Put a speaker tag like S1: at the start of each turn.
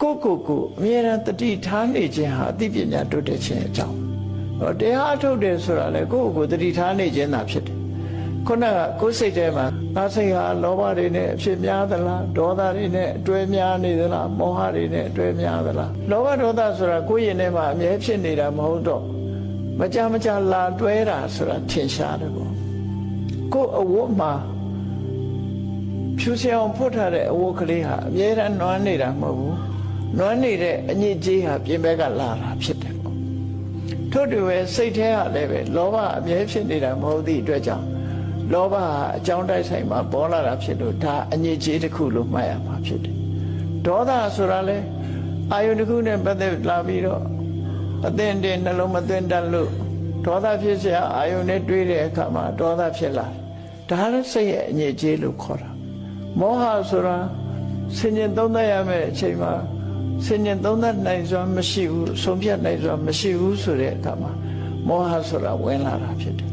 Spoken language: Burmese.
S1: ကိုအမြဲတမ်းတတိထားနေခြင်းဟာအသိပညာတိုးတက်ခြင်းအကြောင်းတရားထုတ်တယ်ဆိုတာလေကိုတတိထားနေခြင်းသာဖြစ်တယ်ခုနကကိုယ်စိတ်ထဲမှာငါစိတ်ဟာလောဘတွေနဲ့အဖြစ်များသလားဒေါသတွေနဲ့အတွဲများနေသလားမောဟတွေနဲ့အတွဲများသလားလောဘဒေါသဆိုတာကိုယ်ရင်ထဲမှာအမြဲဖြစ်နေတာမဟုတ်တော့မကြလာတွဲတာဆိုတာထင်ရှားတယ်ပေါ့ကိုယ်အဝတ်မှာဖြူစင်အောင်ဖွတ်ထားတဲ့အဝတ်ကလေးဟာအမြဲတမ်းနွမ်းနေတာမဟုတ်ဘူးနွမ်းနေတဲ့အညစ်အကြေးဟာပြင်ဘက်ကလာတာဖြစ်တယ်ပေါ့ထို့တူပဲစိတ်ထဲကလည်းပဲလောဘအမြဲဖြစ်နေတာမဟုတ်သည့်အတွက်ကြောင့်လောဘဟာအကြောင်းတိုက်ဆိုင်မှာပေါ်လာတာဖြစ်လို့ဒါအညစ်အကြေးတစ်ခုလို့မှတ်ရမှာဖြစ်တယ်ဒေါသဆိုတာလဲအာယုန်တစ်ခုနဲ့ပတ်သက်လာပြီးတော့အသင်တင်နှလုံးမသွင်းတတ်လို့ဒေါသဖြစ်เสียအာယုန်နဲ့တွေးတဲ့အခါမှာဒေါသဖြစ်လာတယ်ဒါလည်းစိတ်ရဲ့အညစ်အကြေးလို့ခေါ်တာမောဟဆိုတာဆင်ញင်သုံးသပ်ရမယ့်အချိန်မှာဆင်ញင်သုံးသပ်နိုင်စွာမရှိဘူးဆုံးဖြတ်နိုင်စွာမရှိဘူးဆိုတဲ့အခါမှာမောဟဆိုတာဝင်လာတာဖြစ်တယ်